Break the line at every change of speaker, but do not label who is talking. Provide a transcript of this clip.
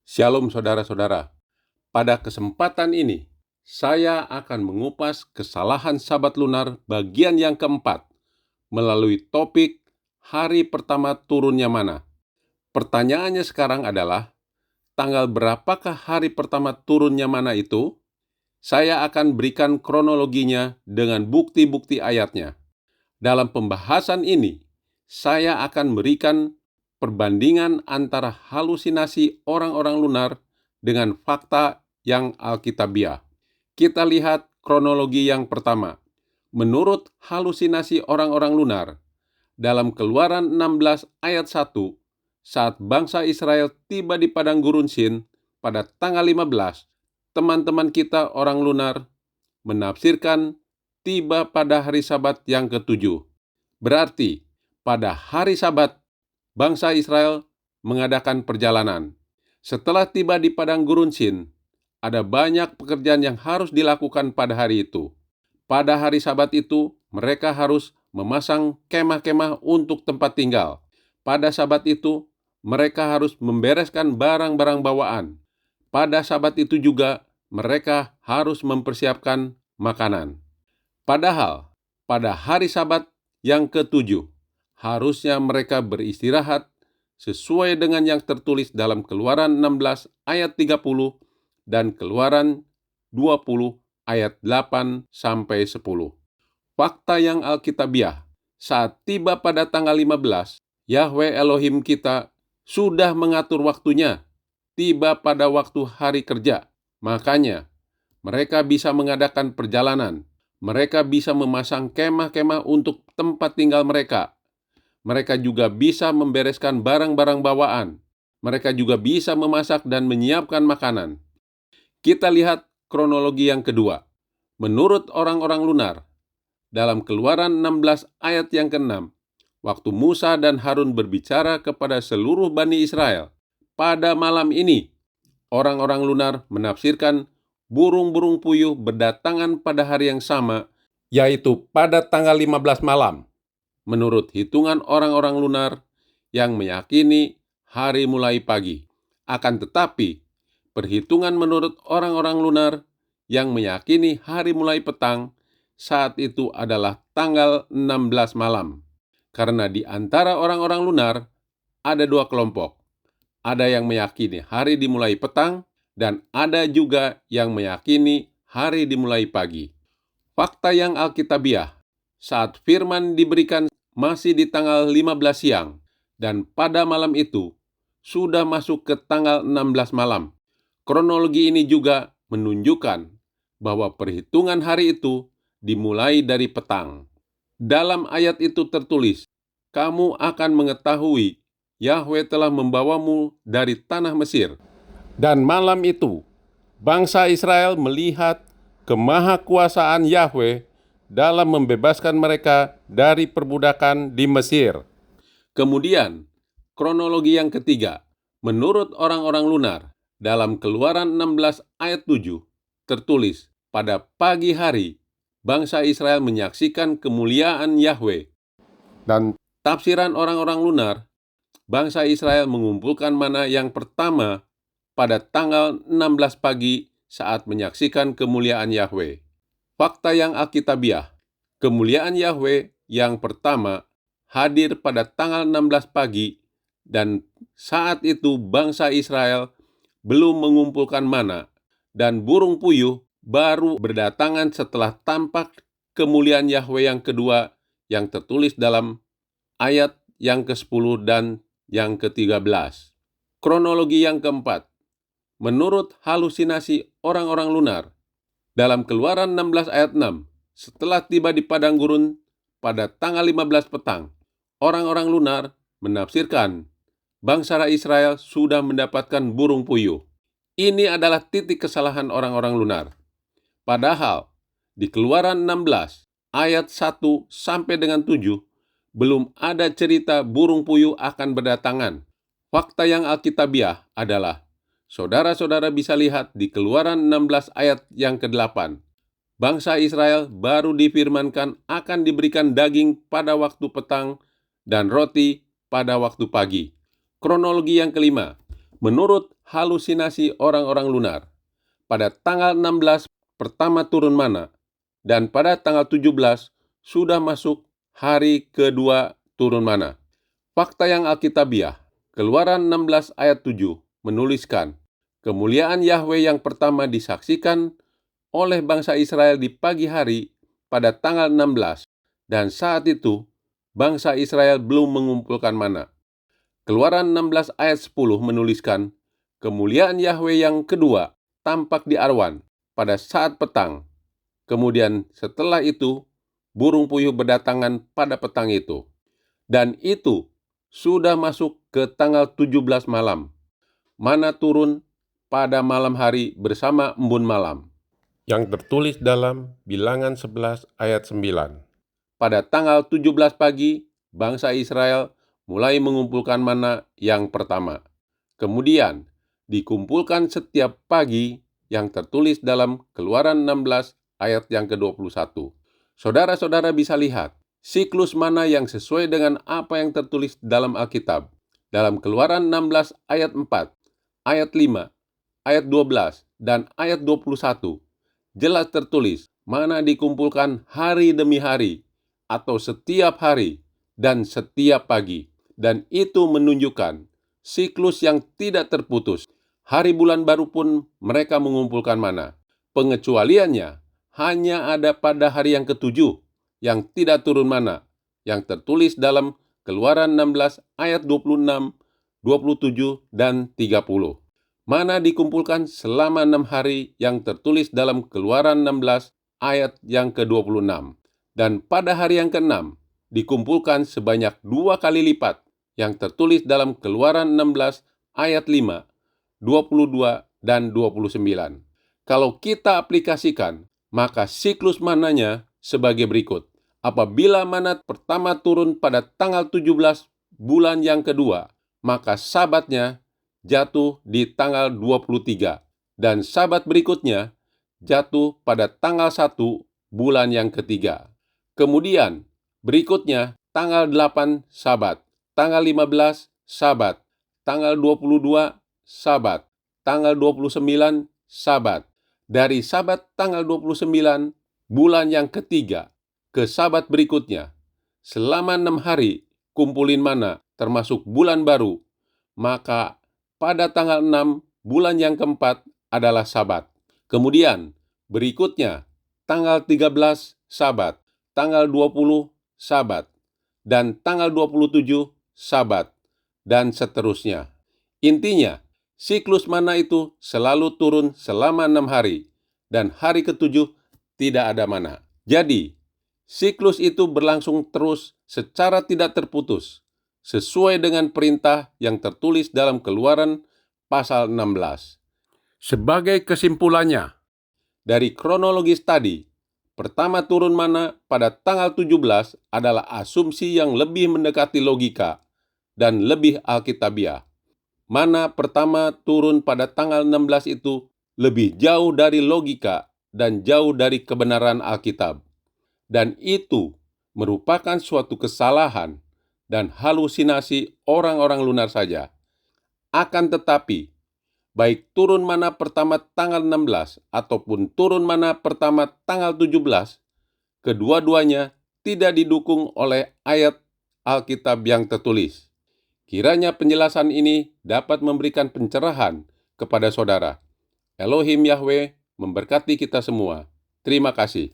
Shalom saudara-saudara. Pada kesempatan ini, saya akan mengupas kesalahan Sabat lunar bagian yang keempat melalui topik hari pertama turunnya mana. Pertanyaannya sekarang adalah, tanggal berapakah hari pertama turunnya mana itu? Saya akan berikan kronologinya dengan bukti-bukti ayatnya. Dalam pembahasan ini, saya akan berikan perbandingan antara halusinasi orang-orang lunar dengan fakta yang alkitabiah. Kita lihat kronologi yang pertama. Menurut halusinasi orang-orang lunar, dalam Keluaran 16 ayat 1, saat bangsa Israel tiba di padang gurun Sin pada tanggal 15, teman-teman kita orang lunar menafsirkan tiba pada hari Sabat yang ketujuh. Berarti, pada hari Sabat, bangsa Israel mengadakan perjalanan. Setelah tiba di padang gurun Sin, ada banyak pekerjaan yang harus dilakukan pada hari itu. Pada hari Sabat itu, mereka harus memasang kemah-kemah untuk tempat tinggal. Pada Sabat itu, mereka harus membereskan barang-barang bawaan. Pada Sabat itu juga, mereka harus mempersiapkan makanan. Padahal, pada hari Sabat yang ketujuh, harusnya mereka beristirahat sesuai dengan yang tertulis dalam Keluaran 16 ayat 30 dan Keluaran 20 ayat 8 sampai 10. Fakta yang alkitabiah, saat tiba pada tanggal 15, Yahweh Elohim kita sudah mengatur waktunya tiba pada waktu hari kerja. Makanya, mereka bisa mengadakan perjalanan. Mereka bisa memasang kemah-kemah untuk tempat tinggal mereka. Mereka juga bisa membereskan barang-barang bawaan. Mereka juga bisa memasak dan menyiapkan makanan. Kita lihat kronologi yang kedua. Menurut orang-orang lunar, dalam Keluaran 16 ayat yang ke-6, waktu Musa dan Harun berbicara kepada seluruh Bani Israel, pada malam ini, orang-orang lunar menafsirkan burung-burung puyuh berdatangan pada hari yang sama, yaitu pada tanggal 15 malam, menurut hitungan orang-orang lunar yang meyakini hari mulai pagi. Akan tetapi, perhitungan menurut orang-orang lunar yang meyakini hari mulai petang saat itu adalah tanggal 16 malam. Karena di antara orang-orang lunar ada dua kelompok. Ada yang meyakini hari dimulai petang, dan ada juga yang meyakini hari dimulai pagi. Fakta yang alkitabiah, saat firman diberikan masih di tanggal 15 siang, dan pada malam itu sudah masuk ke tanggal 16 malam. Kronologi ini juga menunjukkan bahwa perhitungan hari itu dimulai dari petang. Dalam ayat itu tertulis, "Kamu akan mengetahui Yahweh telah membawamu dari tanah Mesir." Dan malam itu, bangsa Israel melihat kemahakuasaan Yahweh dalam membebaskan mereka dari perbudakan di Mesir. Kemudian, kronologi yang ketiga, menurut orang-orang lunar, dalam Keluaran 16 ayat 7, tertulis, pada pagi hari, bangsa Israel menyaksikan kemuliaan Yahweh. Dan tafsiran orang-orang lunar, bangsa Israel mengumpulkan mana yang pertama pada tanggal 16 pagi saat menyaksikan kemuliaan Yahweh. Fakta yang alkitabiah, kemuliaan Yahweh yang pertama hadir pada tanggal 16 pagi, dan saat itu bangsa Israel belum mengumpulkan mana, dan burung puyuh baru berdatangan setelah tampak kemuliaan Yahweh yang kedua yang tertulis dalam ayat yang ke-10 dan yang ke-13. Kronologi yang keempat, menurut halusinasi orang-orang lunar, dalam Keluaran 16 ayat 6, setelah tiba di padang gurun pada tanggal 15 petang, orang-orang lunar menafsirkan bangsa Israel sudah mendapatkan burung puyuh. Ini adalah titik kesalahan orang-orang lunar. Padahal, di Keluaran 16 ayat 1 sampai dengan 7, belum ada cerita burung puyuh akan berdatangan. Fakta yang alkitabiah adalah, saudara-saudara bisa lihat di Keluaran 16 ayat yang ke-8. Bangsa Israel baru difirmankan akan diberikan daging pada waktu petang dan roti pada waktu pagi. Kronologi yang kelima, Menurut halusinasi orang-orang lunar, pada tanggal 16 pertama turun mana, dan pada tanggal 17 sudah masuk hari kedua turun mana. Fakta yang alkitabiah, Keluaran 16 ayat 7 menuliskan, kemuliaan Yahweh yang pertama disaksikan oleh bangsa Israel di pagi hari pada tanggal 16, dan saat itu bangsa Israel belum mengumpulkan mana. Keluaran 16 ayat 10 menuliskan, kemuliaan Yahweh yang kedua tampak di Arwan pada saat petang. Kemudian setelah itu, burung puyuh berdatangan pada petang itu. Dan itu sudah masuk ke tanggal 17 malam. Mana turun pada malam hari bersama embun malam. Yang tertulis dalam Bilangan 11 ayat 9. Pada tanggal 17 pagi, bangsa Israel mulai mengumpulkan mana yang pertama. Kemudian, dikumpulkan setiap pagi yang tertulis dalam Keluaran 16 ayat yang ke-21. Saudara-saudara bisa lihat siklus mana yang sesuai dengan apa yang tertulis dalam Alkitab. Dalam Keluaran 16 ayat 4, ayat 5, ayat 12, dan ayat 21, jelas tertulis mana dikumpulkan hari demi hari, atau setiap hari dan setiap pagi. Dan itu menunjukkan siklus yang tidak terputus. Hari bulan baru pun mereka mengumpulkan mana. Pengecualiannya hanya ada pada hari yang ketujuh yang tidak turun mana, yang tertulis dalam Keluaran 16 ayat 26, 27, dan 30. Mana dikumpulkan selama 6 hari yang tertulis dalam Keluaran 16 ayat yang ke-26. Dan pada hari yang ke-6 dikumpulkan sebanyak 2 kali lipat yang tertulis dalam Keluaran 16 ayat 5, 22, dan 29. Kalau kita aplikasikan, maka siklus mananya sebagai berikut. Apabila mana pertama turun pada tanggal 17 bulan yang kedua, maka sabatnya jatuh di tanggal 23, dan sabat berikutnya jatuh pada tanggal 1 bulan yang ketiga. Kemudian berikutnya tanggal 8 sabat, tanggal 15 sabat, tanggal 22 sabat, tanggal 29 sabat. Dari sabat tanggal 29 bulan yang ketiga ke sabat berikutnya, selama 6 hari kumpulin mana termasuk bulan baru, maka pada tanggal 6 bulan yang keempat adalah sabat. Kemudian berikutnya tanggal 13 sabat, tanggal 20 sabat, dan tanggal 27 sabat, dan seterusnya. Intinya, siklus mana itu selalu turun selama 6 hari, dan hari ketujuh tidak ada mana. Jadi, siklus itu berlangsung terus secara tidak terputus, sesuai dengan perintah yang tertulis dalam Keluaran pasal 16. Sebagai kesimpulannya, dari kronologis tadi, pertama turun mana pada tanggal 17 adalah asumsi yang lebih mendekati logika dan lebih alkitabiah. Mana pertama turun pada tanggal 16 itu lebih jauh dari logika dan jauh dari kebenaran Alkitab. Dan itu merupakan suatu kesalahan dan halusinasi orang-orang lunar saja. Akan tetapi, baik turun mana pertama tanggal 16 ataupun turun mana pertama tanggal 17, kedua-duanya tidak didukung oleh ayat Alkitab yang tertulis. Kiranya penjelasan ini dapat memberikan pencerahan kepada saudara. Elohim Yahweh memberkati kita semua. Terima kasih.